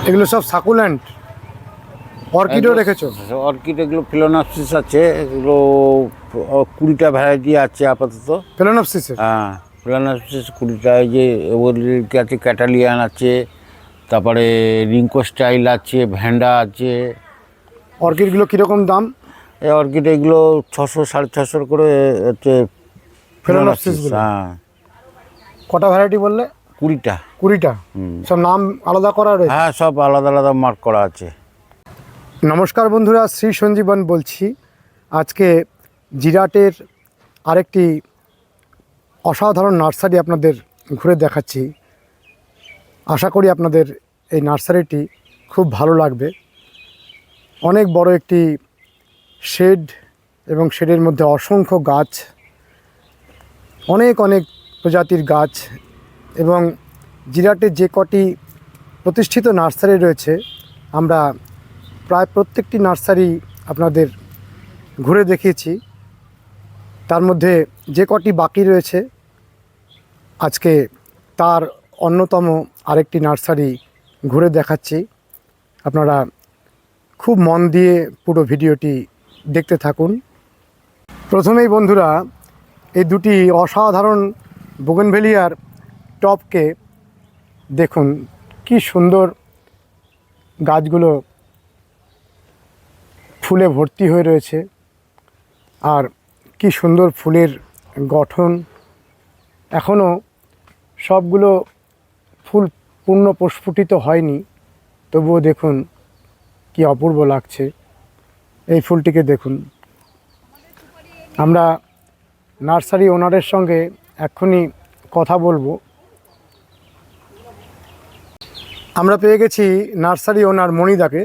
এগুলো সব সাকুল্যান্ট, অর্কিডও রেখেছো? অর্কিড এগুলো ফিলোনপসিস আছে, এগুলো 20টা ভ্যারাইটি আছে আপাতত। ফেলোনপসিসের? হ্যাঁ, ফিলোনপসিস 20টা। এই যে ওগুলির আছে, ক্যাটালিয়ান আছে, তারপরে রিঙ্কো স্টাইল আছে, ভ্যান্ডা আছে। অর্কিডগুলো কীরকম দাম? এই অর্কিড এগুলো 600 650 করে হচ্ছে ফেলোনপসিসগুলো? হ্যাঁ। কটা ভ্যারাইটি বললে? 20টা। 20টা? সব নাম আলাদা করা রয়েছে? হ্যাঁ, সব আলাদা আলাদা মার্ক করা আছে। নমস্কার বন্ধুরা, শ্রী সঞ্জীবন বলছি। আজকে জিরাটের আরেকটি অসাধারণ নার্সারি আপনাদের ঘুরে দেখাচ্ছি। আশা করি আপনাদের এই নার্সারিটি খুব ভালো লাগবে। অনেক বড় একটি শেড এবং শেডের মধ্যে অসংখ্য গাছ, অনেক অনেক প্রজাতির গাছ, এবং জিরাটের যে কটি প্রতিষ্ঠিত নার্সারি রয়েছে আমরা প্রায় প্রত্যেকটি নার্সারি আপনাদের ঘুরে দেখিয়েছি। তার মধ্যে যে কটি বাকি রয়েছে আজকে তার অন্যতম আরেকটি নার্সারি ঘুরে দেখাচ্ছি। আপনারা খুব মন দিয়ে পুরো ভিডিওটি দেখতে থাকুন। প্রথমেই বন্ধুরা, এই দুটি অসাধারণ বোগেনভেলিয়ার টবকে দেখুন, কি সুন্দর গাছগুলো ফুলে ভর্তি হয়ে রয়েছে, আর কি সুন্দর ফুলের গঠন। এখনও সবগুলো ফুল পূর্ণ প্রস্ফুটিত হয়নি, তবুও দেখুন কি অপূর্ব লাগছে। এই ফুলটিকে দেখুন। আমরা নার্সারি ওনারের সঙ্গে এক্ষুনি কথা বলবো। আমরা পেয়ে গেছি নার্সারি ওনার মণিদাকে।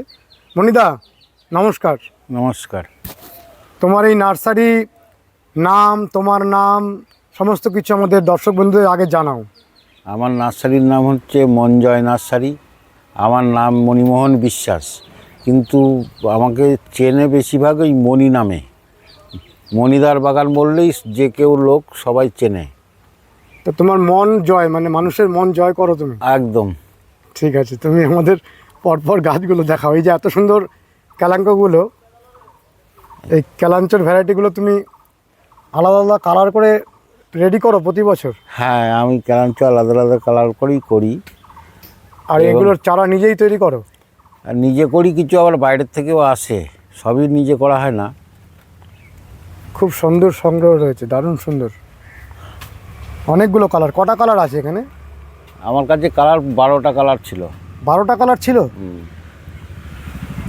মণিদা, নমস্কার। নমস্কার। তোমার এই নার্সারি নাম, তোমার নাম, সমস্ত কিছু আমাদের দর্শক বন্ধুদের আগে জানাও। আমার নার্সারির নাম হচ্ছে মনজয় নার্সারি। আমার নাম মণিমোহন বিশ্বাস, কিন্তু আমাকে চেনে বেশিরভাগ ওই মণি নামে। মণিদার বাগান বললেই যে কেউ লোক সবাই চেনে। তো তোমার মন জয়, মানে মানুষের মন জয় করো তুমি? একদম। ঠিক আছে, তুমি আমাদের পরপর গাছগুলো দেখাও। এই যে এত সুন্দর ক্যালাঙ্কগুলো, এই ক্যালাঞ্চর ভ্যারাইটিগুলো তুমি আলাদা আলাদা কালার করে রেডি করো প্রতি বছর? হ্যাঁ, আমি ক্যালাঞ্চ আলাদা আলাদা কালার করেই করি। আর এগুলোর চারা নিজেই তৈরি করো? আর নিজে করি, কিছু আবার বাইরের থেকেও আসে, সবই নিজে করা হয় না। খুব সুন্দর সংগ্রহ রয়েছে, দারুণ সুন্দর। অনেকগুলো কালার। কটা কালার আছে এখানে? আমার কাছে কালার 12টা কালার ছিল। 12টা কালার ছিল?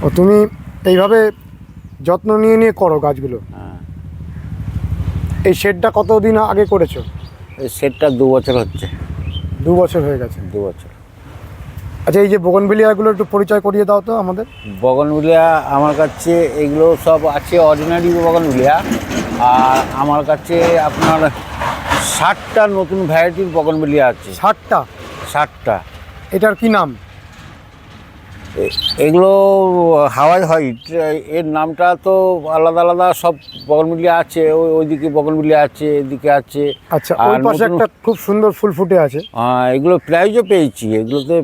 ও, তুমি এইভাবে যত্ন নিয়ে নিয়ে করো গাছগুলো? হ্যাঁ। এই শেডটা কতদিন আগে করেছো? এই সেটটা 2 বছর হচ্ছে। 2 বছর হয়ে গেছে? 2 বছর। আচ্ছা, এই যে বোগেনভেলিয়াগুলো একটু পরিচয় করিয়ে দাও তো আমাদের। বগনভিলিয়া আমার কাছে এগুলো সব আছে অর্ডিনারি বগনভিলিয়া, আর আমার কাছে আপনার 60টা নতুন ভ্যারাইটির বগনভিলিয়া আছে। 60টা? 60টা। এটার কি নাম? এগুলো হাওয়াই হোয়াইট, এর নামটা তো আলাদা আলাদা। সব বগনভিলিয়া আছে, ওইদিকে বগনভিলিয়া আছে, এদিকে আছে। আচ্ছা, ওই পাশে একটা খুব সুন্দর ফুল ফুটে আছে। এগুলো প্রাইজও পেয়েছি, এগুলোতে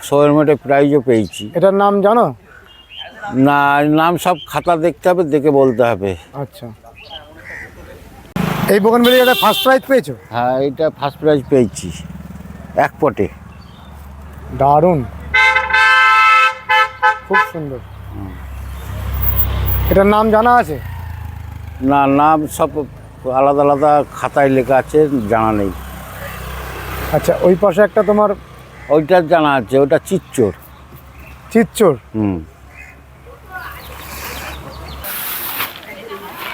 শোয়ের মেটে প্রাইজও পেয়েছি। এটার নাম জানো? না, নাম সব খাতা দেখতে হবে, দেখে বলতে হবে। আচ্ছা, এই বোগেনভেলিয়াটা ফার্স্ট প্রাইজ পেয়েছো? হ্যাঁ, এটা ফার্স্ট প্রাইজ পেয়েছি 1 পটে। দারুণ, খুব সুন্দর। এটার নাম জানা আছে? না, নাম সব আলাদা আলাদা খাতায় লেখা আছে, জানা নেই। আচ্ছা, ওই পাশে একটা তোমার ওইটা জানা আছে, ওটা চিচ্চোর। চিচ্চোর?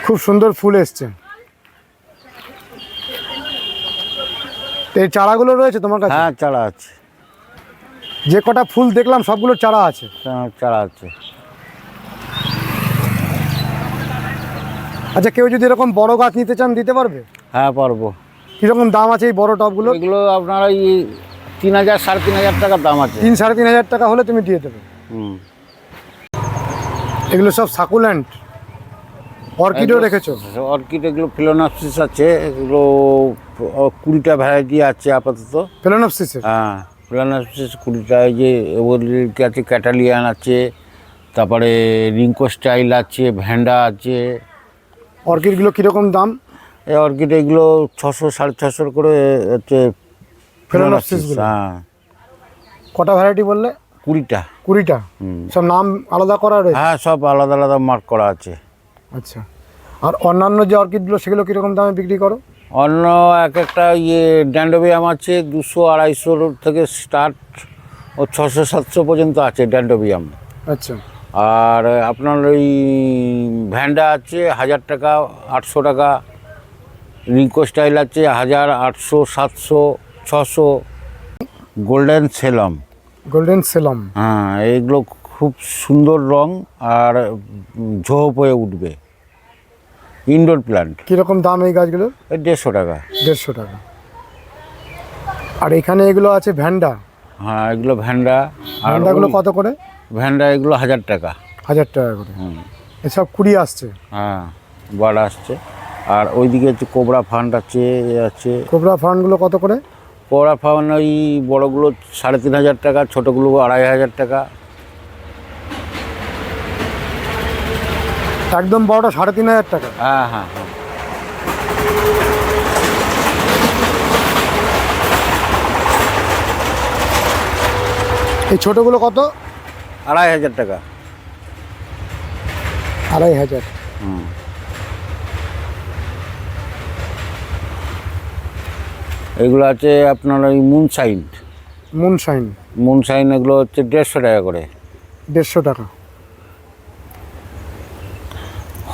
খুব সুন্দর ফুল এসছে। এই চারাগুলো রয়েছে তোমার কাছে? হ্যাঁ, চারা আছে। যে কটা ফুল দেখলাম সবগুলোর চারা আছে? হ্যাঁ, চারা আছে। আচ্ছা, কেউ যদি এরকম বড় গাছ নিতে চান দিতে পারবে? হ্যাঁ, পারবো। কীরকম দাম আছে এই বড় টবগুলো? এগুলো আপনার ওই 3000 3500 টাকার দাম আছে। 3-3.5 টাকা হলে তুমি দিয়ে দেবে? এগুলো সব সাকুল্যান্ট, অর্কিডও রেখেছো? অর্কিড এগুলো ফিলোনপসিস আছে, এগুলো 20টা ভ্যারাইটি আছে আপাতত। ফেলোনপসিসের? হ্যাঁ, ফেলানোসিস 20 এই যে ওগুলিকে আছে, ক্যাটালিয়ান আছে, তারপরে রিঙ্কো স্টাইল আছে, ভ্যান্ডা আছে। অর্কিডগুলো কীরকম দাম? এই অর্কিড এগুলো 600 650 করে হচ্ছে ফেলানোসিসগুলো? হ্যাঁ। কটা ভ্যারাইটি বললে? 20টা। 20টা? সব নাম আলাদা করা রয়েছে? হ্যাঁ, সব আলাদা আলাদা মার্ক করা আছে। আচ্ছা, আর অন্যান্য যে অর্কিডগুলো সেগুলো কীরকম দামে বিক্রি করো? অন্য একটা ড্যান্ডোবিয়াম আছে 200-250 থেকে স্টার্ট, ও 600-700 পর্যন্ত আছে ড্যান্ডোবিয়াম। আচ্ছা। আর আপনার ওই ভ্যান্ডা আছে 1000 টাকা, 800 টাকা। রিঙ্কো স্টাইল আছে 1000, 800, 700, 600। গোল্ডেন সেলম। গোল্ডেন সেলম? হ্যাঁ, এইগুলো খুব সুন্দর রং আর ঝোপ হয়ে উঠবে। Indoor plant. কীরকম দাম এই গাছগুলো? 150 টাকা। 150 টাকা। আর এখানে এগুলো আছে ভ্যান্ডা? হ্যাঁ, এগুলো ভ্যান্ডা। আর ভ্যান্ডাগুলো কত করে? ভ্যান্ডা এগুলো 1000 টাকা। 1000 টাকা করে? এসব 20 আসছে? হ্যাঁ, বাড় আসছে। আর ওইদিকে হচ্ছে কোবরা ফান্ড আছে, আছে। কোবরা ফান্ডগুলো কত করে? কোবরা ফান্ড ওই বড়োগুলো 3500 টাকা, ছোটোগুলো 2500 টাকা। একদম বড়টা 3500 টাকা? হ্যাঁ হ্যাঁ হ্যাঁ। এই ছোটোগুলো কত? 2500 টাকা। 2500? হুম। এগুলো আছে আপনার ওই মুনশাইন। মুনশাইন? মুনশাইন এগুলো হচ্ছে 150 টাকা করে। 150 টাকা?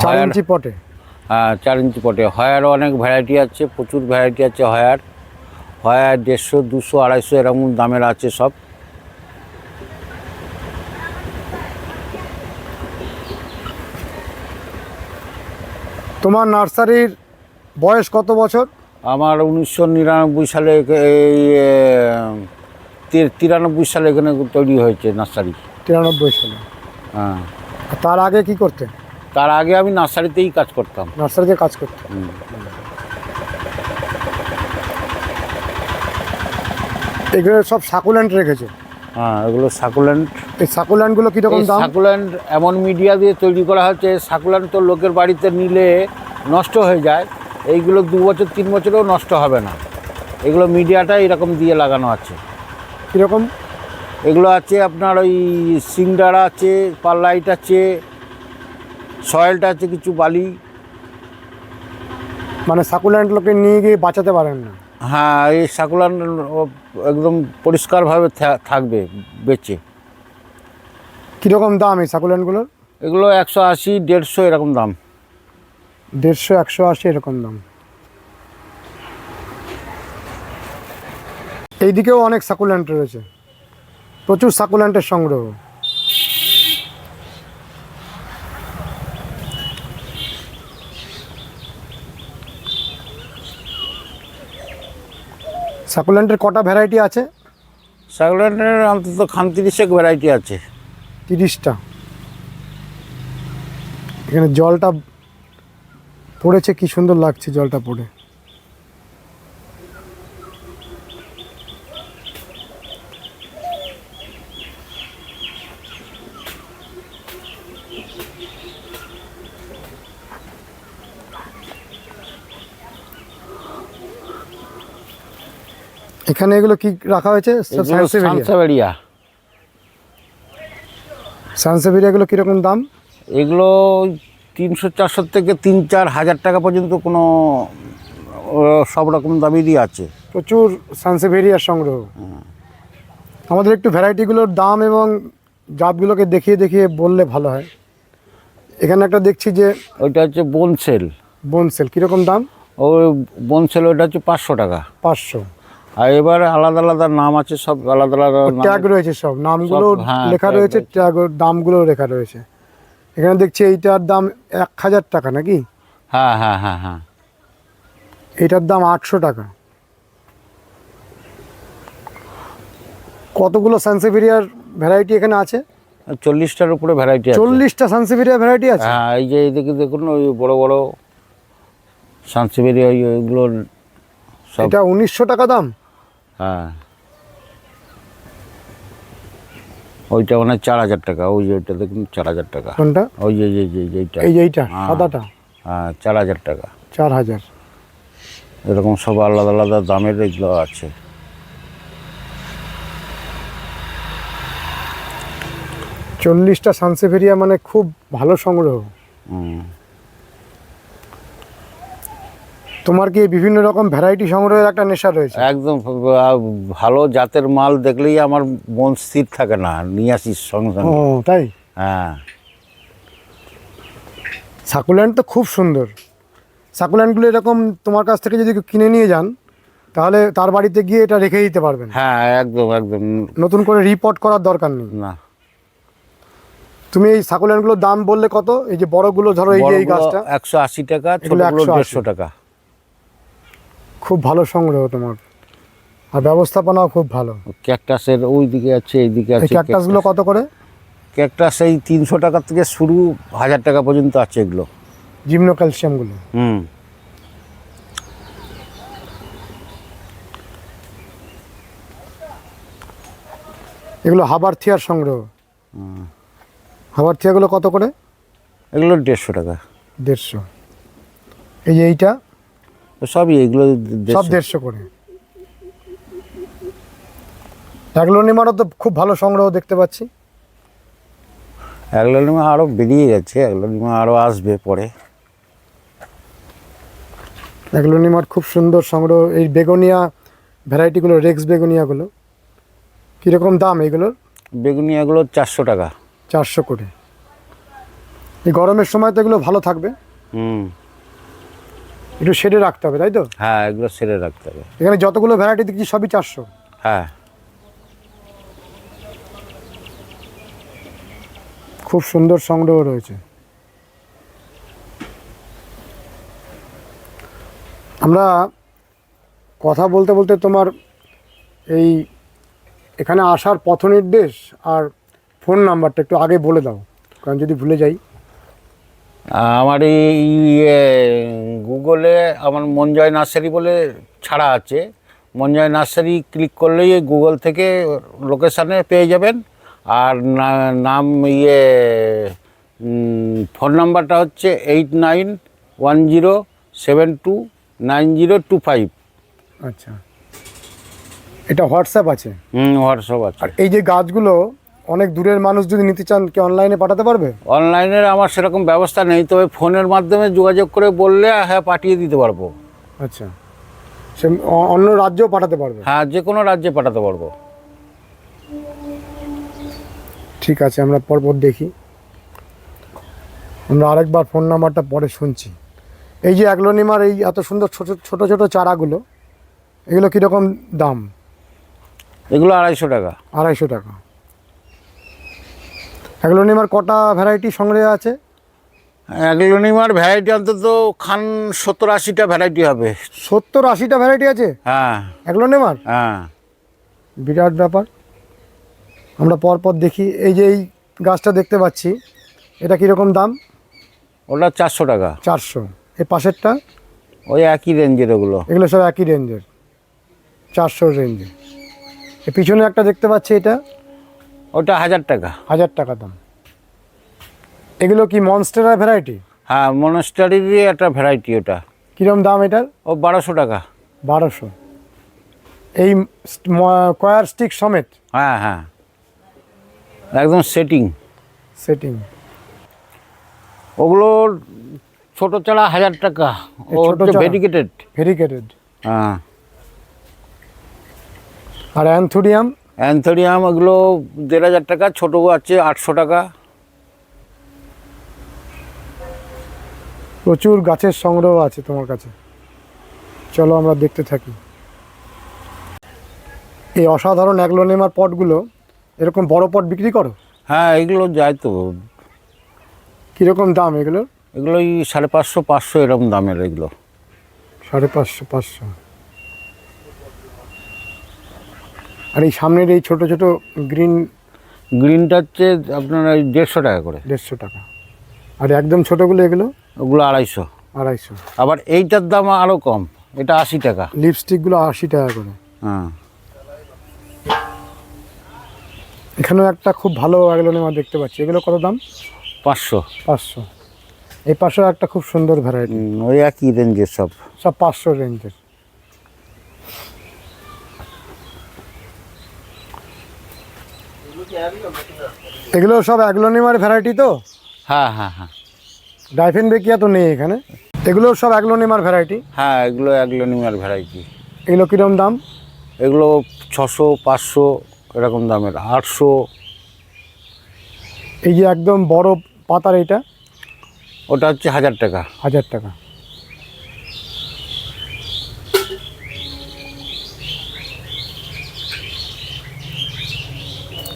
4 ইঞ্চি পটে? হ্যাঁ, 4 ইঞ্চি পটে। হয়ারও অনেক ভ্যারাইটি আছে, প্রচুর ভ্যারাইটি আছে হয়ার। 150, 200, 250 এরকম দামের আছে সব। তোমার নার্সারির বয়স কত বছর? আমার 1999 সালে এই 93 সালে এখানে তৈরি হয়েছে নার্সারি। 93 সালে? হ্যাঁ। আর তার আগে কি করতে? তার আগে আমি নার্সারিতেই কাজ করতাম। নার্সারিতে কাজ করতে? এগুলো সব সাকুল্যান্ট রেখেছে? হ্যাঁ, এগুলো সাকুল্যান্ট। এই সাকুল্যান্টগুলো কীরকম দাম? সাকুল্যান্ট এমন মিডিয়া দিয়ে তৈরি করা হচ্ছে, সাকুল্যান্ট তো লোকের বাড়িতে নিলে নষ্ট হয়ে যায়, এইগুলো 2 বছর 3 বছরেও নষ্ট হবে না। এগুলো মিডিয়াটা এরকম দিয়ে লাগানো আছে। কীরকম? এগুলো আছে আপনার ওই সিংডারা আছে, পারলাইট আছে, সয়েলটা আছে, কিছু বালি। মানে সাকুল্যান্ট লোকে নিয়ে গিয়ে বাঁচাতে পারেন না? হ্যাঁ, এই সাকুল্যান্ট একদম পরিষ্কারভাবে থাকবে বেঁচে। কীরকম দাম এই সাকুল্যান্টগুলোর? এগুলো 180, 150 এরকম দাম। 150, 180 এরকম দাম? এইদিকেও অনেক সাকুল্যান্ট রয়েছে, প্রচুর সাকুল্যান্টের সংগ্রহ। সাকুল্যান্টের কটা ভ্যারাইটি আছে? সাকুল্যান্টের অন্তত 30 ভ্যারাইটি আছে। 30টা? এখানে জলটা পড়েছে, কি সুন্দর লাগছে জলটা পড়ে। এখানে এগুলো কি রাখা হয়েছে? সানসেভেরিয়া। সানসেভেরিয়াগুলো কীরকম দাম? এগুলো 300-400 থেকে 3-4 হাজার টাকা পর্যন্ত কোনো সব রকম দামেরই আছে। প্রচুর সানসেভেরিয়ার সংগ্রহ। আমাদের একটু ভ্যারাইটিগুলোর দাম এবং জাতগুলোকে দেখিয়ে দেখিয়ে বললে ভালো হয়। এখানে একটা দেখছি যে ওইটা হচ্ছে বোনসেল। বোনসেল কীরকম দাম? ওই বোনসেল ওইটা হচ্ছে 500 টাকা। 500? আর এবার আলাদা আলাদা নাম আছে, সব আলাদা আলাদা ট্যাগ রয়েছে, সব নামগুলো লেখা রয়েছে, ট্যাগ দামগুলো লেখা রয়েছে। এখানে দেখছি এইটার দাম 1000 টাকা নাকি? হ্যাঁ হ্যাঁ হ্যাঁ হ্যাঁ। এটার দাম 800 টাকা। কতগুলো সানসেভেরিয়ার ভ্যারাইটি এখানে আছে? 40টার উপরে ভ্যারাইটি আছে। 40টা সানসেভেরিয়া ভ্যারাইটি আছে? হ্যাঁ, এই যে এইদিকে দেখুন, ওই বড় বড় সানসেভেরিয়া ওইগুলোর সব। এটা 1900 টাকা দাম? হ্যাঁ। ওইটা মানে 4,000 টাকা, ওই যে ওইটা দেখুন 4,000 টাকা। কোনটা? ওই যে যেইটা, এই যে এইটা হ্যাঁ। সাদাটা হ্যাঁ 4,000 টাকা। 4,000। এরকম সব আলাদা আলাদা দামের এগুলো আছে। 40টা সানসেভেরিয়া মানে খুব ভালো সংগ্রহ। হুম। তোমার কি বিভিন্ন রকম ভ্যারাইটি সংগ্রহের একটা নেশা রয়েছে? একদম ভালো জাতের মাল দেখলেই আমার মন স্থির থাকে না, নিয়ে আসিস সঙ্গে ও সঙ্গে। তাই? হ্যাঁ। সাকুল্যান্ড তো খুব সুন্দর। সাকুল্যান্ডগুলো এরকম তোমার কাছ থেকে যদি কেউ কিনে নিয়ে যান তাহলে তার বাড়িতে গিয়ে এটা রেখে দিতে পারবেন, হ্যাঁ একদম একদম। নতুন করে রিপোর্ট করার দরকার নেই। না, তুমি এই সাকুল্যান্ডগুলোর দাম বললে কত? এই যে বড়গুলো ধরো, এই যে এই গাছটা 180 টাকা, এগুলো ছোটগুলো 180 150 টাকা। খুব ভালো সংগ্রহ তোমার, আর ব্যবস্থাপনাও খুব ভালো। ক্যাকটাসের ওই দিকে আছে, এইদিকে এই আছে। ক্যাকটাসগুলো কত করে? ক্যাকটাস এই 300 টাকা থেকে শুরু, 1000 টাকা পর্যন্ত আছে এগুলো। জিমনো ক্যালসিয়ামগুলো। হুম। এগুলো হাবারথিয়ার সংগ্রহ। হাবারথিয়াগুলো কত করে? এগুলো 150 টাকা। 150। এই যে এইটা সবই এগুলো সব 150 করে। অ্যাগ্লোনিমারও তো খুব ভালো সংগ্রহ দেখতে পাচ্ছি। অ্যাগ্লোনিমা আরও বেরিয়ে গেছে, অ্যাগ্লোনিমা আরও আসবে পরে। অ্যাগ্লোনিমার খুব সুন্দর সংগ্রহ। এই বেগুনিয়া ভ্যারাইটিগুলো, রেক্স বেগুনিয়াগুলো কীরকম দাম এইগুলোর? বেগুনিয়াগুলো 400 টাকা। 400 করে। এই গরমের সময় তো এগুলো ভালো থাকবে, হুম। একটু শেডে রাখতে হবে, তাই তো? হ্যাঁ এগুলো সেরে রাখতে হবে। এখানে যতগুলো ভ্যারাইটি দেখছি সবই 400। হ্যাঁ। খুব সুন্দর সংগ্রহ রয়েছে। আমরা কথা বলতে বলতে তোমার এই এখানে আসার পথ নির্দেশ আর ফোন নাম্বারটা একটু আগে বলে দাও, কারণ যদি ভুলে যাই। আমার এই গুগলে আমার মনজয় নার্সারি বলে ছাড়া আছে। মনজয় নার্সারি ক্লিক করলেই এই গুগল থেকে লোকেশানে পেয়ে যাবেন। আর নাম ফোন নাম্বারটা হচ্ছে 8910729025। আচ্ছা, এটা হোয়াটসঅ্যাপ আছে? হোয়াটসঅ্যাপ আছে। আর এই যে গাছগুলো অনেক দূরের মানুষ যদি নিতে চান কি অনলাইনে পাঠাতে পারবে? অনলাইনে আমার সেরকম ব্যবস্থা নেই, তবে ফোনের মাধ্যমে যোগাযোগ করে বললে হ্যাঁ পাঠিয়ে দিতে পারবো। আচ্ছা, সে অন্য রাজ্যেও পাঠাতে পারবে? হ্যাঁ যে কোনো রাজ্যে পাঠাতে পারবো। ঠিক আছে, আমরা পরপর দেখি। আমরা আরেকবার ফোন নাম্বারটা পরে শুনছি। এই যে অ্যাগ্লোনিমার এই এত সুন্দর ছোট ছোট ছোট চারাগুলো, এগুলো কীরকম দাম? এগুলো 250 টাকা। 250 টাকা। অ্যাগ্লোনিমার কটা ভ্যারাইটি সংগ্রহে আছে? অ্যাগ্লোনিমার ভ্যারাইটি অন্তত 70-80টা ভ্যারাইটি হবে। 70-80টা ভ্যারাইটি আছে হ্যাঁ অ্যাগ্লোনিমার? হ্যাঁ। বিরাট ব্যাপার। আমরা পরপর দেখি। এই যে এই গাছটা দেখতে পাচ্ছি, এটা কীরকম দাম? ওটা 400 টাকা। 400। এই পাশেরটা? ওই একই রেঞ্জের ওগুলো। এগুলো সব একই রেঞ্জের, 400 রেঞ্জে। এই পিছনে একটা দেখতে পাচ্ছি, এটা? ওটা 1000 টাকা। 1000 টাকা দাম। এগুলো কি মনস্টেরার ভ্যারাইটি? হ্যাঁ মনস্টারিরই একটা ভ্যারাইটি ওটা। কীরকম দাম এটার? ও 1200 টাকা। 1200। এই কয়ার স্টিক সমেত? হ্যাঁ হ্যাঁ একদম সেটিং। ওগুলো ছোটো চারা 1000 টাকা। এই ও ছোট হচ্ছে চারা? ভেরিকেটেড। হ্যাঁ। আর অ্যান্থোরিয়াম? অ্যান্থোরিয়াম এগুলো 1500 টাকা, ছোটো আছে 800 টাকা। প্রচুর গাছের সংগ্রহ আছে তোমার কাছে, চলো আমরা দেখতে থাকি। এই অসাধারণ অ্যাগ্লোনিমার পটগুলো এরকম বড় পট বিক্রি করো? হ্যাঁ এগুলো যায় তো। কীরকম দাম এগুলোর? এগুলো ওই 550-500 এরকম দামের এগুলো। 550-500। আর এই সামনের এই ছোট ছোট গ্রিনটা হচ্ছে আপনার ওই 150 টাকা করে। 150 টাকা। আর একদম ছোটোগুলো এগুলো? ওগুলো 250। 250। আবার এইটার দাম আরও কম, এটা 80 টাকা। লিপস্টিকগুলো 80 টাকা করে। হ্যাঁ এখানেও একটা খুব ভালো অ্যাগলোনিমা দেখতে পাচ্ছি, এগুলো কত দাম? 500। 500। এই পাশেও একটা খুব সুন্দর ভ্যারাইটি, ওই একই রেঞ্জের সব। সব 500 রেঞ্জের। এগুলো সব অ্যাগলোনিমার ভ্যারাইটি তো? হ্যাঁ হ্যাঁ হ্যাঁ ডাইফেন বেকিয়া তো নেই এখানে। এগুলো সব অ্যাগলোনিমার ভ্যারাইটি। হ্যাঁ, এগুলো অ্যাগ্লোনিমার ভ্যারাইটি। এগুলো কীরকম দাম? এগুলো 600, 500 এরকম দামের, 800। এই যে একদম বড় পাতার এইটা? ওটা হচ্ছে 1000 টাকা। 1000 টাকা।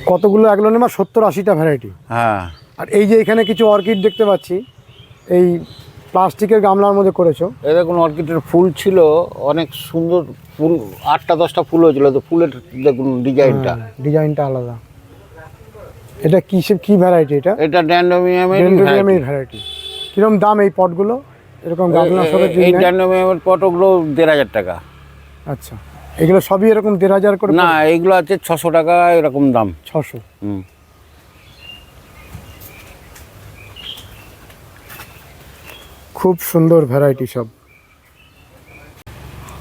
কতগুলো অ্যাগলোনিমা? 70-80টা ভ্যারাইটি। হ্যাঁ। আর এই যে এখানে কিছু অর্কিড দেখতে পাচ্ছি, এই প্লাস্টিকের গামলার মধ্যে করেছো। এই দেখুন, অর্কিডের ফুল ছিল অনেক সুন্দর, ফুল 8টা-10টা ফুল হয়েছিল, তো ফুলের দেখুন ডিজাইনটা। ডিজাইনটা আলাদা। এটা কি ভ্যারাইটি এটা? এটা ড্যান্ডোমিয়ামের ভ্যারাইটি। কিরকম দাম এই পটগুলো? এরকম গামলার সাথে এই ড্যান্ডোমিয়ামের পটগুলো 1500 টাকা। আচ্ছা, এগুলো সবই এরকম 1500 করে? না, এইগুলো আছে 600 টাকা এরকম দাম। 600। খুব সুন্দর ভ্যারাইটি সব।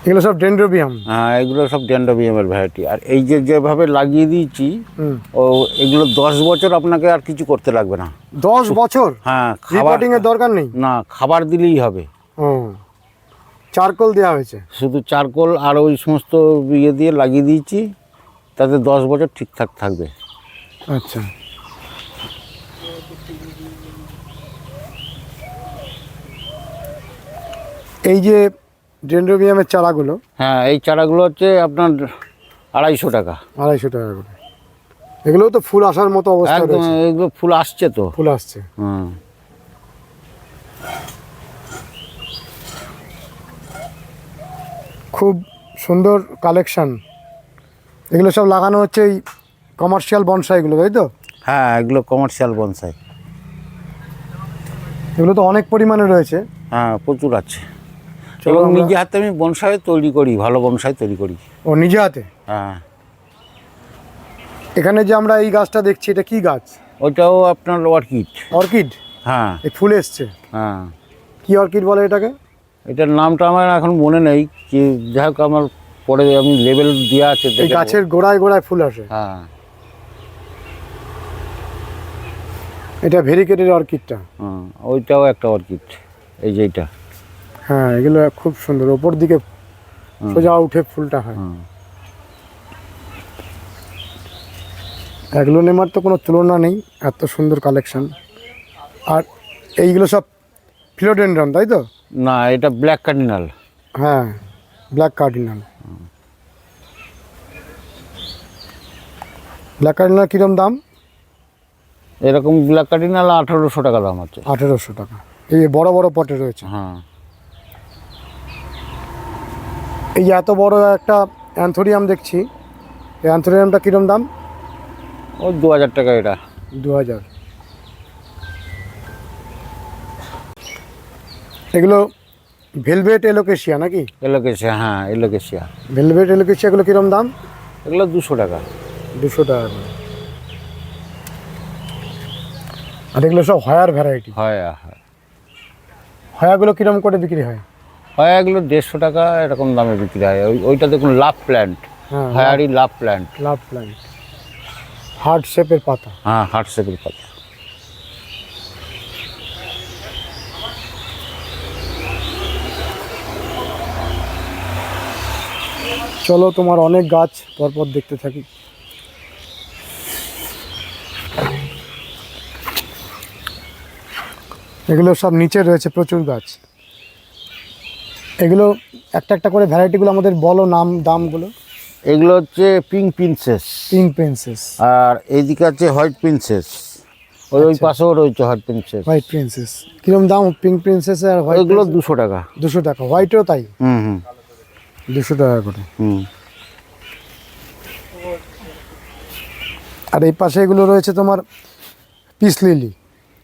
এগুলো সব ডেন্ড্রোবিয়াম? হ্যাঁ, এগুলো সব ড্যান্ডোমিয়ামের ভ্যারাইটি। আর এই যে যেভাবে লাগিয়ে দিয়েছি, ও এগুলো 10 বছর আপনাকে আর কিছু করতে লাগবে না। 10 বছর? হ্যাঁ, রিপোর্টিং এর দরকার নেই? না, খাবার দিলেই হবে। ও, চারকোল দেওয়া হয়েছে? শুধু চারকোল আর ওই সমস্ত ইয়ে দিয়ে লাগিয়ে দিয়েছি, তাতে 10 বছর ঠিকঠাক থাকবে। আচ্ছা, এই যে ডেন্ড্রোবিয়ামের চারাগুলো? হ্যাঁ, এই চারাগুলো হচ্ছে আপনার 250 টাকা। 250 টাকা করে। এগুলোও তো ফুল আসার মতো অবস্থা একদম, রয়েছে? এগুলো ফুল আসছে তো। ফুল আসছে। হুম। খুব সুন্দর কালেকশন। এগুলো সব লাগানো হচ্ছে এই কমার্শিয়াল বনসাইগুলো, তাই তো? হ্যাঁ, এগুলো কমার্শিয়াল বনসাই। এগুলো তো অনেক পরিমাণে রয়েছে। হ্যাঁ, প্রচুর আছে। চলো এবং আমরা- নিজে হাতে আমি বনসাই তৈরি করি, ভালো বনসাই তৈরি করি। ও, নিজে হাতে? হ্যাঁ। এখানে যে আমরা এই গাছটা দেখছি, এটা কি গাছ? ওটাও আপনার অর্কিড। অর্কিড? হ্যাঁ এই ফুল এসছে? হ্যাঁ। কি অর্কিড বলে এটাকে? এটার নামটা আমার এখন মনে নেই, কি যাই হোক, আমার পরে আমি লেবেল দেওয়া আছে, এই দেখে নেবো। গাছের গোড়ায় গোড়ায় ফুল আসে? হ্যাঁ। এটা ভেরিকেটেড অর্কিডটা? হ্যাঁ, ওইটাও একটা অর্কিড, এই যে এইটা। হ্যাঁ, এগুলো খুব সুন্দর, ওপর দিকে সোজা উঠে ফুলটা হয়। অ্যাগলোনিমার তো কোনো তুলনা নেই, এত সুন্দর কালেকশন। আর এইগুলো সব ফিলোডেন্ড্রন, তাই তো? না, এটা ব্ল্যাক কার্ডিনাল। হ্যাঁ, ব্ল্যাক কার্ডিনাল। ব্ল্যাক কার্ডিনাল কীরকম দাম? এরকম ব্ল্যাক কার্ডিনাল 1800 টাকা দাম আছে। 1800 টাকা। এই যে বড় বড় পটে রয়েছে। হ্যাঁ। এই যে এত বড় একটা অ্যান্থোরিয়াম দেখছি, এই অ্যান্থোরিয়ামটা কীরকম দাম? ও 2000 টাকা এটা। 2000। এগুলো ভেলভেট এলোকেশিয়া নাকি? এলোকেশিয়া, হ্যাঁ এলোকেশিয়া। ভেলভেট এলোকেশিয়াগুলো কীরকম দাম? এগুলো 200 টাকা। 200 টাকা করে। আর এগুলো সব হয়ার ভ্যারাইটি? হয়, হয়। হয়াগুলো কীরকম করে বিক্রি হয়? হয়, এগুলো 150 টাকা এরকম দামে বিক্রি হয়। ওইটা দেখুন, লাভ প্ল্যান্ট। হ্যাঁ, হায়ারি লাভ প্ল্যান্ট। লাভ প্ল্যান্ট, হার্ট শেপের পাতা। হ্যাঁ, হার্ট শেপের পাতা। চলো, তোমার অনেক গাছ পরপর দেখতে থাকি। এগুলো সব নিচে রয়েছে প্রচুর গাছ। এগুলো একটা একটা করে ভ্যারাইটিগুলো আমাদের বলো, নাম দামগুলো। এগুলো হচ্ছে পিঙ্ক প্রিন্সেস। Pink princess. আর এইদিকে আছে হোয়াইট প্রিন্সেস। ওই পাশেও রয়েছে হোয়াইট প্রিন্সেস। হোয়াইট প্রিন্সেস কিরকম দাম? পিঙ্ক প্রিন্সেস আর হোয়াইট? ওইগুলো 200 টাকা। 200 টাকা। হোয়াইটও তাই? হুম হুম 200 টাকা করে। হুম। আর এই পাশে এগুলো রয়েছে তোমার পিস লিলি।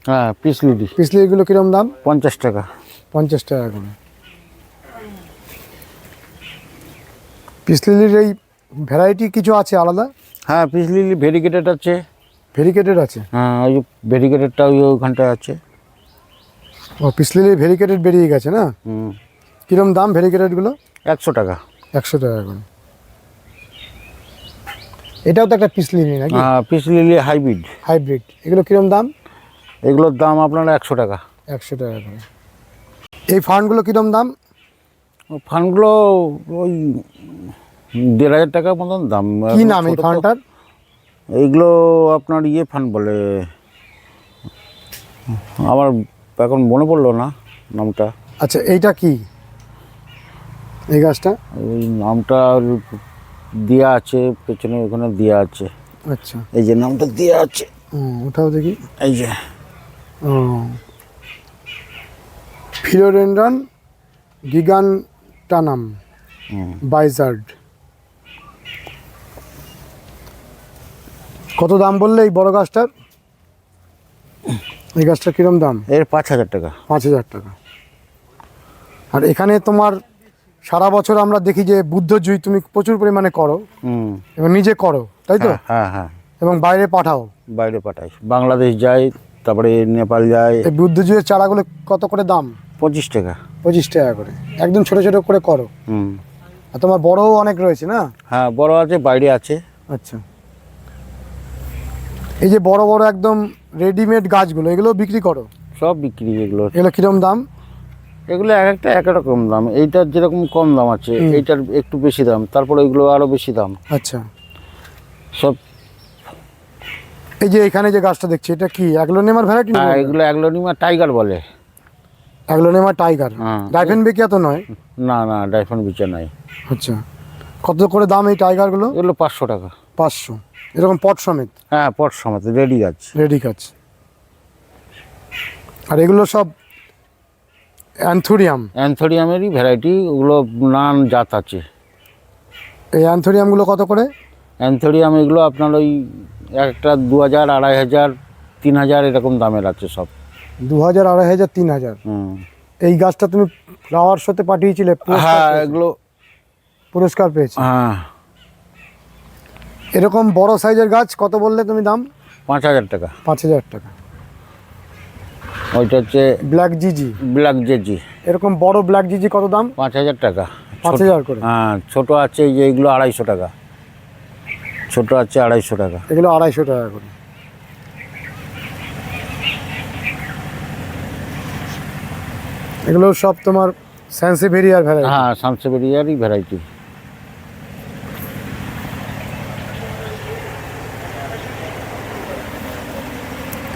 হ্যাঁ, পিস লিলি। পিস লিলিগুলো কিরকম দাম? 50 টাকা। 50 টাকা করে। পিস লিলির এই ভ্যারাইটি কিছু আছে আলাদা? হ্যাঁ পিস লিলি ভেরিগেটেড আছে। ভেরিকেটেড আছে? হ্যাঁ ওই ভেরিগেটেডটা ওইখানটায় আছে। ও পিসলিলি ভেরিকেটেড বেরিয়ে গেছে না? হুম। কীরকম দাম ভেরিকেটেডগুলো? 100 টাকা। 100 টাকা করে। এটাও তো একটা পিসলিলি নাকি? হ্যাঁ পিস লিলি হাইব্রিড। হাইব্রিড। এগুলো কীরকম দাম? এগুলোর দাম আপনার 100 টাকা। 100 টাকা করে। এই ফান্ডগুলো কীরকম দাম? ফান্ডগুলো ওই 1,500 টাকার মতন দাম। কী নাম এই ফান্ডটার? এইগুলো আপনার ইয়ে ফান্ড বলে, আমার এখন মনে পড়লো না নামটা। আচ্ছা এইটা কি, এই গাছটা? ওই নামটা দেওয়া আছে পেছনে, ওখানে দেওয়া আছে। আচ্ছা এই যে নামটা দেওয়া আছে, ওটাও দেখি। এই যে ও ফিলোডেন্ড্রন গিগান্টানাম বাইজার্ড। কত দাম বললে এই বড় গাছটার? এই গাছটার কীরকম দাম? এর 5,000 টাকা। 5,000 টাকা। আর এখানে তোমার সারা বছর আমরা দেখি যে বুদ্ধজুই তুমি প্রচুর পরিমাণে করো হুম। এবং নিজে করো, তাই তো? হ্যাঁ হ্যাঁ। এবং বাইরে পাঠাও। বাইরে পাঠাই, বাংলাদেশ যায়, তারপরে নেপাল যায়। এই বুদ্ধজুইয়ের চারাগুলো কত করে দাম? 25 টাকা। 25 টাকা করে। একদম ছোট ছোট করে করো। হুম। আর তোমার বড়ও অনেক রয়েছে না? হ্যাঁ বড় আছে, বাইরে আছে। আচ্ছা এই যে বড় বড় একদম রেডিমেড গাছগুলো, এগুলো বিক্রি করো? সব বিক্রি এগুলো। এগুলো কিরম দাম? এগুলো এক একটা এক রকম দাম। এইটার যেরকম কম দাম আছে, এইটার একটু বেশি দাম, তারপরে ওইগুলো আরও বেশি দাম। আচ্ছা সব। এই যে এখানে যে গাছটা দেখছি এটা কি অ্যাগ্লোনেমার ভ্যারাইটি? হ্যাঁ এগুলো অ্যাগ্লোনিমা টাইগার বলে। অ্যাগ্লোনেমা টাইগার। হ্যাঁ। ডাইফেন বেকিয়া তো নয়? না না ডাইফন বিচার নাই। আচ্ছা কত করে দাম এই টাইগারগুলো? এগুলো 500 টাকা। 500? এরকম পট সমেত? হ্যাঁ পট সমেত রেডি গাছ। রেডি গাছ। আর এগুলো সব অ্যান্থোরিয়াম? অ্যান্থোরিয়ামেরই ভ্যারাইটি, ওগুলো নানান জাত আছে। এই অ্যান্থোরিয়ামগুলো কত করে? অ্যান্থোরিয়াম এগুলো আপনার ওই একটা 2,000, 2,500, 3,000 এরকম দামের আছে সব। 2,000, 2,500, 3,000? হুম। এই গাছটা তুমি ফ্লাওয়ার শোতে পাঠিয়েছিলে? হ্যাঁ এগুলো পুরস্কার পেয়েছে? হ্যাঁ। এরকম বড় সাইজের গাছ কত বললে তুমি দাম? 5,000 টাকা। 5,000 টাকা। ওইটা হচ্ছে ব্ল্যাক জিজি? ব্ল্যাক জেজি। এরকম বড় ব্ল্যাক জিজি কত দাম? 5,000 টাকা। 5,000 করে? হ্যাঁ ছোট আছে এই যে এগুলো 250 টাকা। ছোট আছে 250 টাকা। এগুলো 250 টাকা করে। এগুলো সব তোমার স্যানসেভেরিয়ার ভ্যারাইটি? হ্যাঁ সানসেভেরিয়ারই ভ্যারাইটি।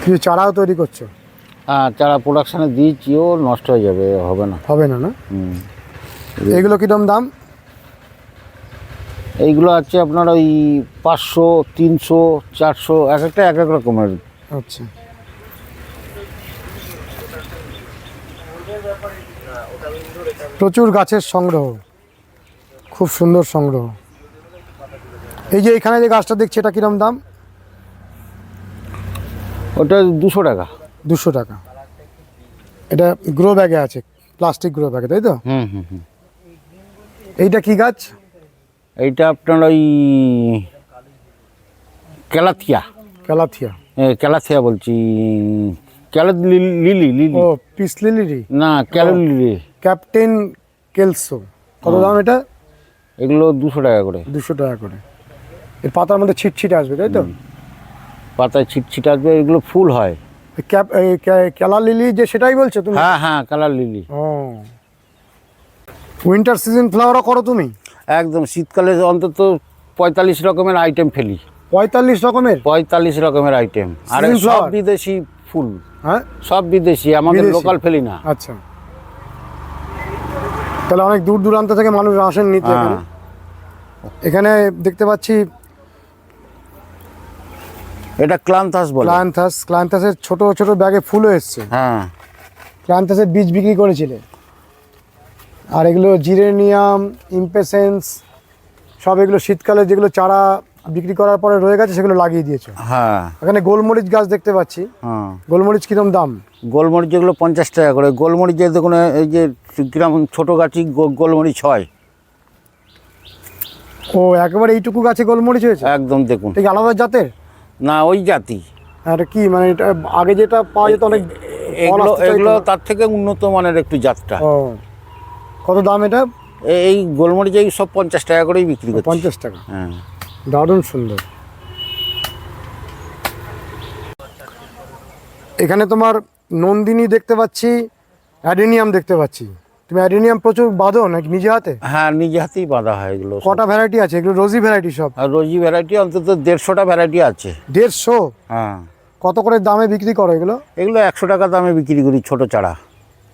কিছু চারাও তৈরি করছো? হ্যাঁ চারা প্রোডাকশানে দিয়েছি, ও নষ্ট হয়ে যাবে, হবে না। হবে না? না হুম। এগুলো কিরম দাম? এইগুলো আছে আপনার ওই 500, 300, 400, এক একটা এক এক রকমের। আচ্ছা প্রচুর গাছের সংগ্রহ, খুব সুন্দর সংগ্রহ। এই যে এখানে যে গাছটা দেখছি এটা কিরম দাম? ওটা 200 টাকা। 200 টাকা। এটা গ্রো ব্যাগে আছে, প্লাস্টিক গ্রো ব্যাগে, তাই তো? হুম হুম হুম। এইটা কি গাছ? এইটা আপনার ওই ক্যালাথিয়া। ক্যালাথিয়া? ক্যালাথিয়া বলছি, লিলি লিলি। ও পিস লিলি না লিলি। ক্যাপ্টেন কেলসো। কত দাম এটা? এগুলো 200 টাকা করে। 200 টাকা করে। এর পাতার মধ্যে ছিটছিটে আসবে, তাই তো? পাতায় ছিটছিট আসবে, এগুলো ফুল হয়। ক্যালা লিলি যে সেটাই বলছো তুমি? হ্যাঁ হ্যাঁ কালার লিলি। ও উইন্টার সিজন ফ্লাওয়ারও করো তুমি? একদম শীতকালে অন্তত 45 রকমের আইটেম ফেলি। 45 রকমের? 45 রকমের আইটেম। আর Season সব flower? বিদেশি ফুল। হ্যাঁ সব বিদেশি, আমাদের বিদেশি? লোকাল ফেলি না। আচ্ছা তাহলে অনেক দূর দূরান্ত থেকে মানুষ আসেন নিতে এখানে? এখানে দেখতে পাচ্ছি এটা ক্লান্থাস বলে। ক্লান্থাসের ছোট ছোট ব্যাগে ফুলও এসছে। হ্যাঁ ক্লান্থাসের বীজ বিক্রি করেছিলে। আর এগুলো জিরেনিয়াম, ইম্পেসেন্স সব, এগুলো শীতকালে যেগুলো চারা বিক্রি করার পরে রয়ে গেছে সেগুলো লাগিয়ে দিয়েছো। হ্যাঁ এখানে গোলমরিচ গাছ দেখতে পাচ্ছি। হ্যাঁ। গোলমরিচ কিরম দাম? গোলমরিচ যেগুলো 50 টাকা করে। গোলমরিচ যে দেখুন এই যে কিরম ছোটো গাছই গোলমরিচ হয়। ও একেবারে এইটুকু গাছে গোলমরিচ হয়েছে? একদম দেখুন। ঠিক আলাদা জাতের? না ওই জাতি। আর কি মানে এটা আগে যেটা পাওয়া যেত অনেক এগুলো আস্তে চাইতো এগুলো না? তার থেকে উন্নত মানের একটু জাতটা। ও কত দাম এটা? এই গোলমরিচ এই সব 50 টাকা করেই বিক্রি করছে। 50 টাকা। হ্যাঁ। দারুণ সুন্দর। এখানে তোমার নন্দিনী দেখতে পাচ্ছি, অ্যাডেনিয়াম দেখতে পাচ্ছি। তুমি অ্যাডেনিয়াম প্রচুর বাঁধো নাকি নিজে হাতে? হ্যাঁ নিজে হাতেই বাঁধা হয় এগুলো সব। কটা ভ্যারাইটি আছে এগুলো? রোজি ভ্যারাইটি সব? আর রোজি ভ্যারাইটি অন্তত 150টা ভ্যারাইটি আছে। 150? হ্যাঁ। কত করে দামে বিক্রি করো এগুলো? এগুলো 100 টাকা দামে বিক্রি করি, ছোট চারা।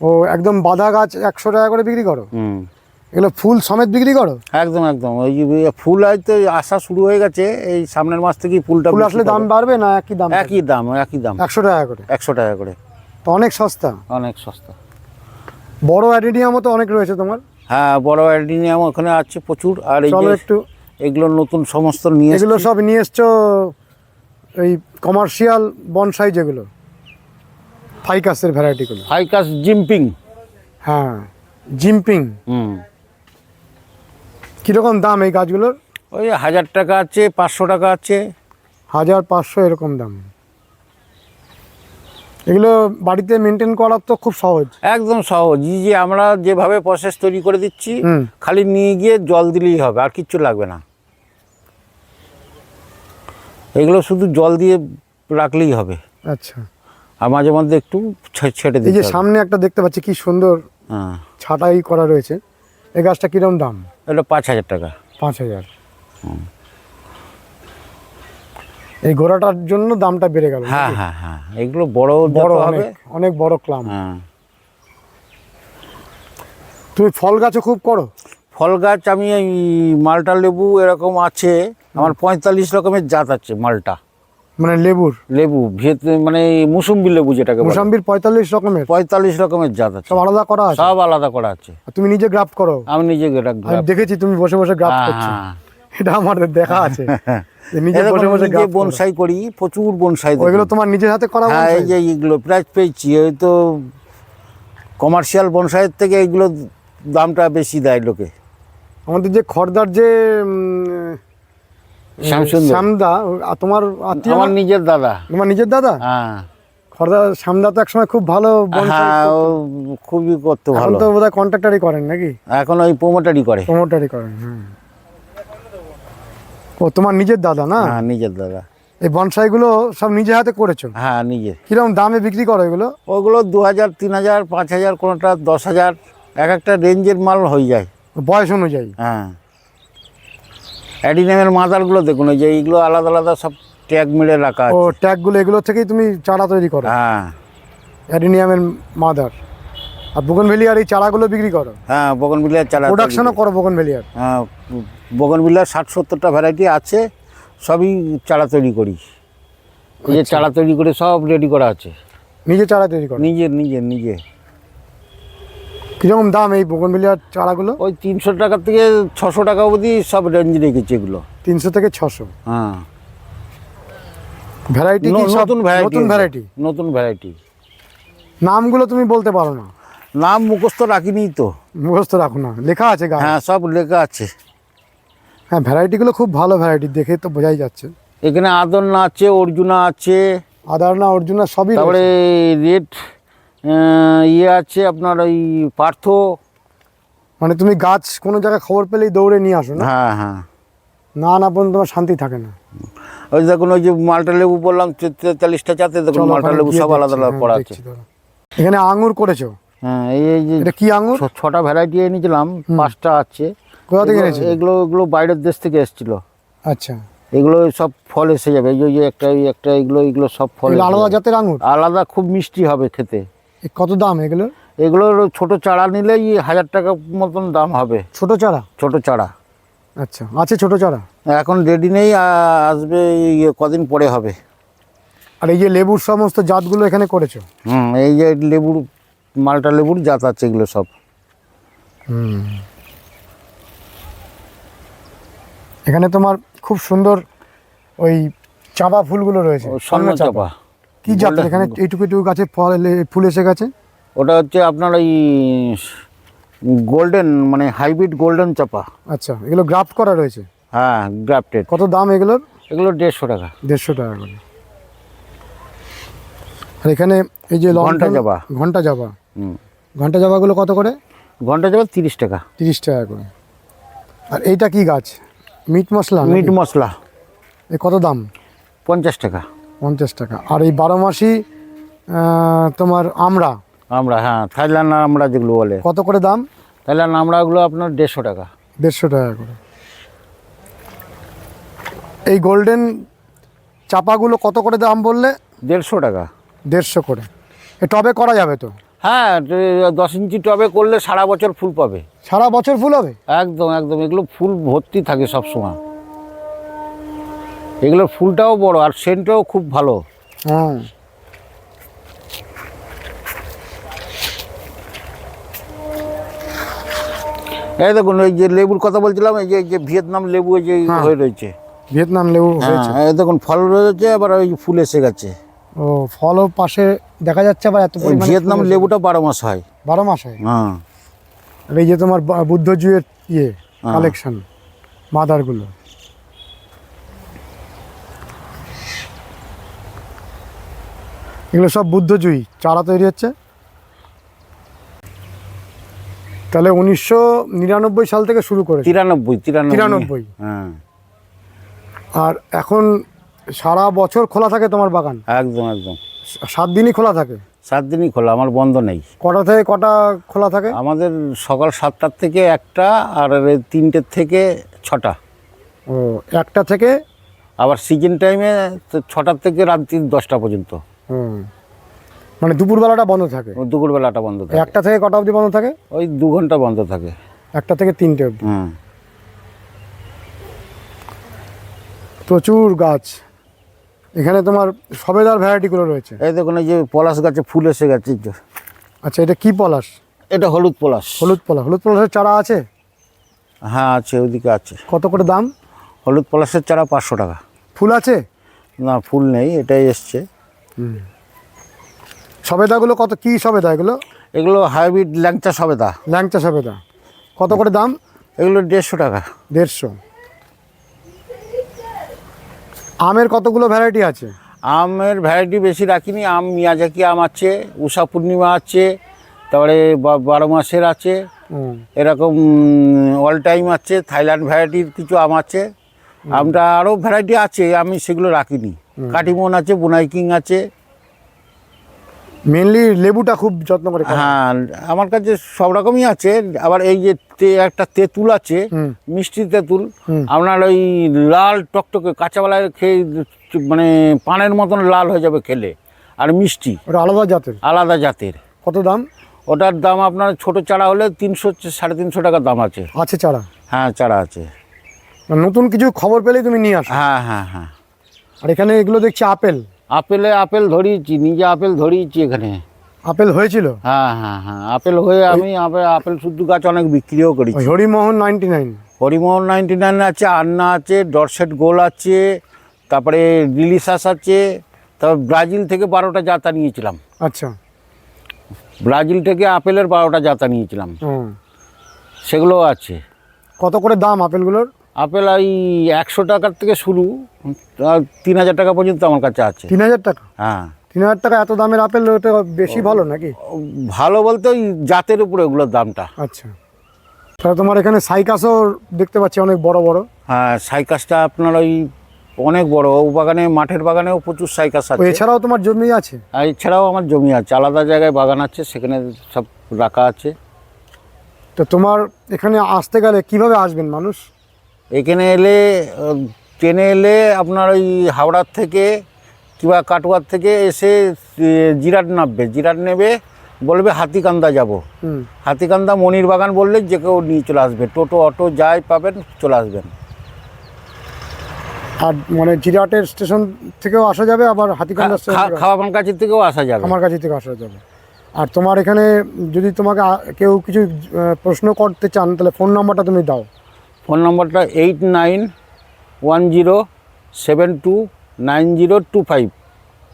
ও একদম বাঁধা গাছ 100 টাকা করে বিক্রি করো? হুম। এগুলো ফুল সমেত বিক্রি করো? একদম একদম। ওই যে ফুল হয়তো আসা শুরু হয়ে গেছে, এই সামনের মাস থেকেই ফুলটা ফুল আসলে দাম বাড়বে না একই দাম? একই দাম, একই দাম। 100 টাকা করে? 100 টাকা করে। তো অনেক সস্তা। অনেক সস্তা। বড় অ্যাডেনিয়ামও তো অনেক রয়েছে তোমার? হ্যাঁ বড় অ্যাডিনিয়াম ওখানে আছে প্রচুর। আর এই চলো যে একটু, এগুলো নতুন সমস্ত নিয়ে এগুলো সব নিয়ে এসছো এই কমার্শিয়াল বনসাই যেগুলো ফাইকাসের ভ্যারাইটিগুলো? ফাইকাস জিম্পিং। হ্যাঁ জিম্পিং। হুম। কীরকম দাম এই গাছগুলোর? ওই 1000 টাকা আছে, 500 টাকা আছে। 1500 এরকম দাম। এগুলো বাড়িতে মেনটেন করা তো খুব সহজ? একদম সহজ। এই যে আমরা যেভাবে প্রসেস তৈরি করে দিচ্ছি, হুম। খালি নিয়ে গিয়ে জল দিলেই হবে, আর কিচ্ছু লাগবে না। এগুলো শুধু জল দিয়ে রাখলেই হবে। আচ্ছা। আর মাঝে মধ্যে একটু ছেটে এই দিতে যে হবে। সামনে একটা দেখতে পাচ্ছি কি সুন্দর হ্যাঁ। ছাটাই করা রয়েছে, এই গাছটা কিরকম দাম? এটা 5000 টাকা। 5000? এই গোড়াটার জন্য দামটা বেড়ে গেল? হ্যাঁ হ্যাঁ হ্যাঁ। এগুলো বড় বড় যত হবে। অনেক অনেক বড় ক্লাম। হ্যাঁ। তুমি ফল গাছও খুব করো? ফল গাছ আমি এই মালটা লেবু এরকম আছে আমার 45 রকমের জাত আছে। মালটা মানে লেবুর? লেবু মানে মুসুম্বি লেবু যেটাকে বলে। মোসাম্বির 45 রকমের? 45 রকমের জাত আছে। সব আলাদা করা আছে? সব আলাদা করা আছে। আর তুমি নিজে গ্রাফট করো? আমি নিজে আমি দেখেছি তুমি বসে বসে গ্রাফট করছো, এটা আমার দেখা আছে। যে নিজে বসে বসে গ্রাফট বনসাই করি, প্রচুর বনসাই। ওইগুলো তোমার নিজের হাতে করা? হ্যাঁ এই যে এইগুলো প্রাইস পেয়েছি। ওই তো কমার্শিয়াল বনসাইয়ের থেকে এইগুলো দামটা বেশি দেয় লোকে। আমাদের যে খড়দার যে শ্যামসুন্দর শ্যামদা, তোমার আত্মীয়? আমার নিজের দাদা। তোমার নিজের দাদা? হ্যাঁ। খড়দার শ্যামদা তো একসময় খুব ভালো বনসাই হ্যাঁ ও করতো। খুবই করতে এখন ভালো। তো বোধহয় কন্ট্রাক্টারই করেন নাকি? এখন ওই প্রোমোটারই করে। প্রমোটারই করেন। হ্যাঁ। ও তোমার নিজের দাদা না? হ্যাঁ নিজের দাদা। এই বনসাইগুলো সব নিজে হাতে করেছো? হ্যাঁ নিজের। কিরকম দামে বিক্রি করো এগুলো? ওগুলো 2000, 3000, 5000, কোনোটা 10,000, এক একটা রেঞ্জের মাল হয়ে যায় বয়স অনুযায়ী? হ্যাঁ। অ্যাডিনিয়ামের মাদারগুলো দেখুন, এই যে এইগুলো আলাদা আলাদা সব ট্যাগ মেরে রাখা ও আছে। ট্যাগগুলো এগুলো থেকেই তুমি চারা তৈরি করো? হ্যাঁ। অ্যাডিনিয়ামের মাদার আর বোগনভেলিয়ার এই চারাগুলো বিক্রি করো? হ্যাঁ বগনভিলিয়ার চারা। প্রোডাকশনও করো বোগনভেলিয়ার? হ্যাঁ বগনভিলিয়ার 60-70টা ভ্যারাইটি আছে, সবই চারা তৈরি করি। এই যে চারা তৈরি করে সব রেডি করা আছে। নিজে চারা তৈরি করো? নিজের নিজের নিজে। কিরকম দাম এই বোগনভেলিয়ার চারাগুলো? ওই 300 টাকা থেকে 600 টাকা অবধি সব রেঞ্জ রেখেছি এগুলো। 300 থেকে 600? হ্যাঁ। ভ্যারাইটি কি সব নতুন ভ্যারাইটি? নতুন ভ্যারাইটি? নতুন ভ্যারাইটি। নামগুলো তুমি বলতে পারো না? নাম মুখস্থ রাখিনি তো। মুখস্থ রাখো না, লেখা আছে গায়ে? হ্যাঁ সব লেখা আছে। হ্যাঁ ভ্যারাইটিগুলো খুব ভালো ভ্যারাইটি, দেখে তো বোঝাই যাচ্ছে। এখানে আদর্না আছে, অর্জুনা আছে, আদারনা অর্জুনা সবই তারপরে রয়েছে। রেড ইয়ে আছে আপনার ওই পার্থ। মানে তুমি গাছ কোনো জায়গায় খবর পেলেই দৌড়ে নিয়ে আসো না? হ্যাঁ হ্যাঁ। না পর্যন্ত তোমার শান্তি থাকে না। ওই দেখুন ওই যে মালটা লেবু বললাম 43টা চাতে, দেখুন চলো মালটা ওখানে লেবু গিয়ে সব আলাদা দেখছি। আলাদা হ্যাঁ, পড়া আছে। দেখছি দাঁড়াও। এখানে আঙুর করেছো? হ্যাঁ এই যে এটা কি আঙুর? 6টা ভ্যারাইটি এনেছিলাম, 5টা আছে। কোথা থেকে এগুলো- এনেছিলে? এগুলো এগুলো বাইরের দেশ থেকে এসেছিল। আচ্ছা। এগুলো সব ফল এসে যাবে। এই যে একটা একটা এগুলো সব ফল এগুলো এসে আলাদা যাবে। জাতের আঙুর? আলাদা, খুব মিষ্টি হবে খেতে। কত দাম এগুলো? এগুলোর ছোট চারা নিলেই 1000 টাকা মতন দাম হবে। ছোট চারা? ছোট চারা আচ্ছা, আছে ছোট চারা? এখন রেডি নেই, আসবে কদিন পরে হবে। আর এই যে লেবুর সমস্ত জাতগুলো এখানে করেছো? এই যে লেবুর মালটা লেবুর জাত আছে এগুলো সব। এখানে তোমার খুব সুন্দর ওই চাঁপা ফুলগুলো রয়েছে। স্বর্ণ চাপা। কি জাত এখানে? এইটুকু এইটুকু গাছে ফুল এসে গেছে? ওটা হচ্ছে আপনার ওই গোল্ডেন, মানে হাইব্রিড গোল্ডেন চাপা। আচ্ছা, এগুলো গ্রাফট করা রয়েছে? হ্যাঁ গ্রাফটেড। কত দাম এগুলোর? এগুলো 150 টাকা। 150 টাকা করে। আর এখানে এই যে ঘন্টা জবা। ঘন্টা জবা, হুম, ঘন্টা জবাগুলো কত করে? ঘন্টা জবা 30 টাকা। 30 টাকা করে। আর এইটা কি গাছ? মিট মশলা? মিট মশলা। এ কত দাম? 50 টাকা। 50 টাকা। আর এই 12 মাসি তোমার আমরা হ্যাঁ থাইল্যান্ড আমরা যেগুলো বলে, কত করে দাম? থাইল্যান্ড আমরাগুলো আপনার 150 টাকা। 150 টাকা করে। এই গোল্ডেন চাপাগুলো কত করে দাম বললে? 150 টাকা। 150 করে। এ টবে করা যাবে তো? হ্যাঁ 10 ইঞ্চি টবে করলে সারা বছর ফুল পাবে। সারা বছর ফুল হবে? একদম একদম, এগুলো ফুল ভর্তি থাকে সব সময়। এগুলোর ফুলটাও বড় আর সেন্টটাও খুব ভালো। হ্যাঁ। এই দেখুন এই যে লেবুর কথা বলছিলাম, এই যে ভিয়েতনাম লেবু এই যে হয়ে রয়েছে। ভিয়েতনাম লেবু হয়েছে? হ্যাঁ এই দেখুন ফল রয়েছে, আবার ওই ফুল এসে গেছে। ও ফলও পাশে দেখা যাচ্ছে, আবার এত পরিমাণে ভিয়েতনাম লেবুটা 12 মাস হয়। 12 মাস হয়? হ্যাঁ। আর এই যে তোমার বুদ্ধজুয়ের কালেকশন মাদারগুলো, এগুলো সব বুদ্ধজুই চারা তৈরি হচ্ছে। তাহলে 1999 সাল থেকে শুরু করে? 93। হ্যাঁ। আর এখন সারা বছর খোলা থাকে তোমার বাগান? একদম একদম, 7 দিনই খোলা থাকে? 7 দিনই খোলা, আমার বন্ধ নেই। কটা থেকে কটা খোলা থাকে? আমাদের সকাল 7টার থেকে 1টা, আর 3টের থেকে 6টা। ও 1টা থেকে? আবার সিজন টাইমে 6টার থেকে রাত্রি 10টা পর্যন্ত। মানে দুপুরবেলাটা বন্ধ থাকে? দুপুরবেলাটা বন্ধ থাকে। 1টা থেকে কটা অবধি বন্ধ থাকে? ওই 2 ঘন্টা বন্ধ থাকে। 1টা থেকে 3টে অবধি? হুম। প্রচুর গাছ। এখানে তোমার সবেদার ভ্যারাইটিগুলো রয়েছে। এই দেখুন এই যে পলাশ গাছে ফুল এসে গেছে। আচ্ছা, এটা কি পলাশ? এটা হলুদ পলাশ। হলুদ পলাশের চারা আছে? হ্যাঁ আছে, ওইদিকে আছে। কত করে দাম? হলুদ পলাশের চারা 500 টাকা। ফুল আছে? না ফুল নেই, এটাই এসছে। সবেদাগুলো কত? কি সবেদা এগুলো? এগুলো হাইব্রিড ল্যাংচা সবেদা। ল্যাংচা সবেদা। কত করে দাম? এগুলো 150 টাকা। 150। আমের কতগুলো ভ্যারাইটি আছে? আমের ভ্যারাইটি বেশি রাখিনি। আম মিয়াজাকি আম আছে, উষা পূর্ণিমা আছে, তারপরে 12 মাসের আছে, এরকম অল টাইম আছে। থাইল্যান্ড ভ্যারাইটির কিছু আম আছে। আমটা আরও ভ্যারাইটি আছে, আমি সেগুলো রাখিনি। কাটিমন আছে, বুনাই কিং আছে। মেনলি লেবুটা খুব যত্ন করে? হ্যাঁ আমার কাছে সব রকমই আছে। আবার এই যে একটা তেঁতুল আছে, মিষ্টি তেঁতুল, আপনার ওই লাল টকটকে কাঁচাবেলায় খেয়ে মানে পানের মতন লাল হয়ে যাবে খেলে, আর মিষ্টি। ওটা আলাদা জাতের? আলাদা জাতের। কত দাম? ওটার দাম আপনার ছোট চারা হলে 300 350 টাকা দাম আছে। আছে চারা? হ্যাঁ চারা আছে। নতুন কিছু খবর পেলেই তুমি নিয়ে আসো? হ্যাঁ হ্যাঁ হ্যাঁ। আর এখানে এগুলো দেখছি আপেল। আপেল ধরিয়েছি, নিজে আপেল ধরিয়েছি এখানে। আপেল হয়েছিল? হ্যাঁ হ্যাঁ হ্যাঁ, আপেল হয়ে আমি আপেল শুদ্ধ গাছ অনেক বিক্রিও করেছি। হরিমোহন 99? হরিমোহন 99 আছে, আন্না আছে, ডরসেট গোল আছে, তারপরে ডিলিশাস আছে। তারপর ব্রাজিল থেকে 12টা জাতা নিয়েছিলাম। আচ্ছা। ব্রাজিল থেকে আপেলের 12টা জাতা নিয়েছিলাম, সেগুলোও আছে। কত করে দাম আপেলগুলোর? আপেল ওই 100 টাকার থেকে শুরু, 3000 টাকা পর্যন্ত আমার কাছে আছে। 3000 টাকা? হ্যাঁ। 3000 টাকা এত দামের আপেল? ওটা বেশি ভালো নাকি? ভালো বলতে ওই জাতের উপরে ওগুলোর দামটা। আচ্ছা। তাহলে তোমার এখানে সাইকাসও দেখতে পাচ্ছি অনেক বড় বড়। হ্যাঁ সাইকাসটা আপনার ওই অনেক বড়। ও বাগানে, মাঠের বাগানেও প্রচুর সাইকাস আছে। এছাড়াও তোমার জমি আছে? আর এছাড়াও আমার জমি আছে, আলাদা জায়গায় বাগান আছে, সেখানে সব রাখা আছে। তো তোমার এখানে আসতে গেলে কিভাবে আসবেন মানুষ? এখানে এলে ট্রেনে এলে আপনার ওই হাওড়ার থেকে কিংবা কাটোয়ার থেকে এসে জিরাট নামবে, জিরাট নেবে, বলবে হাতিকান্দা যাব। হাতিকান্দা মনির বাগান বললে যে কেউ নিয়ে চলে আসবে। টোটো অটো যাই পাবেন চলে আসবেন। আর মানে জিরাটের স্টেশন থেকেও আসা যাবে, আবার হাতিকান্দা খাওয়াবান কাছের থেকেও আসা যাবে। আমার কাছে থেকে আসা যাবে। আর তোমার এখানে যদি তোমাকে কেউ কিছু প্রশ্ন করতে চান তাহলে ফোন নাম্বারটা তুমি দাও। ফোন নম্বরটা 8910729025।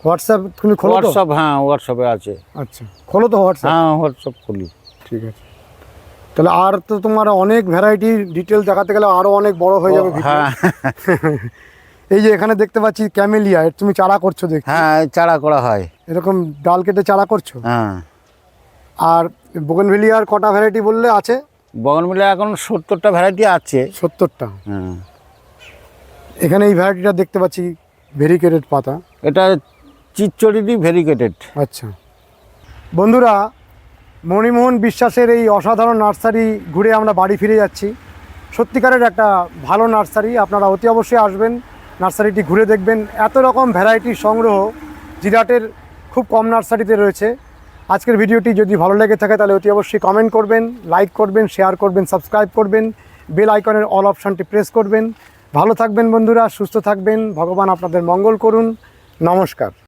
হোয়াটসঅ্যাপ তুমি খোলো? হোয়াটসঅ্যাপ, হ্যাঁ হোয়াটসঅ্যাপে আছে। আচ্ছা, খোলো তো হোয়াটসঅ্যাপ? হ্যাঁ হোয়াটসঅ্যাপ খুলি। ঠিক আছে। তাহলে আর তো তোমার অনেক ভ্যারাইটি ডিটেল দেখাতে গেলে আরও অনেক বড় হয়ে যাবে video। হ্যাঁ এই যে এখানে দেখতে পাচ্ছি ক্যামেলিয়া, এর তুমি চারা করছো দেখছি। হ্যাঁ চারা করা হয়। এরকম ডাল কেটে চারা করছো। হ্যাঁ আর বোগেনভেলিয়ার কটা ভ্যারাইটি বললে আছে? বগনভিলা এখন 70টা ভ্যারাইটি আছে। 70টা। হ্যাঁ এখানে এই ভ্যারাইটিটা দেখতে পাচ্ছি ভেরিকেটেড পাতা। এটা চিচ্চড়িটি ভেরিকেটেড। আচ্ছা বন্ধুরা, মণিমোহন বিশ্বাসের এই অসাধারণ নার্সারি ঘুরে আমরা বাড়ি ফিরে যাচ্ছি। সত্যিকারের একটা ভালো নার্সারি, আপনারা অতি অবশ্যই আসবেন, নার্সারিটি ঘুরে দেখবেন। এত রকম ভ্যারাইটির সংগ্রহ জিরাটের খুব কম নার্সারিতে রয়েছে। আজকের ভিডিওটি যদি ভালো লেগে থাকে তাহলে অতি অবশ্যই কমেন্ট করবেন, লাইক করবেন, শেয়ার করবেন, সাবস্ক্রাইব করবেন, বেল আইকনের অল অপশানটি প্রেস করবেন। ভালো থাকবেন বন্ধুরা, সুস্থ থাকবেন, ভগবান আপনাদের মঙ্গল করুন। নমস্কার।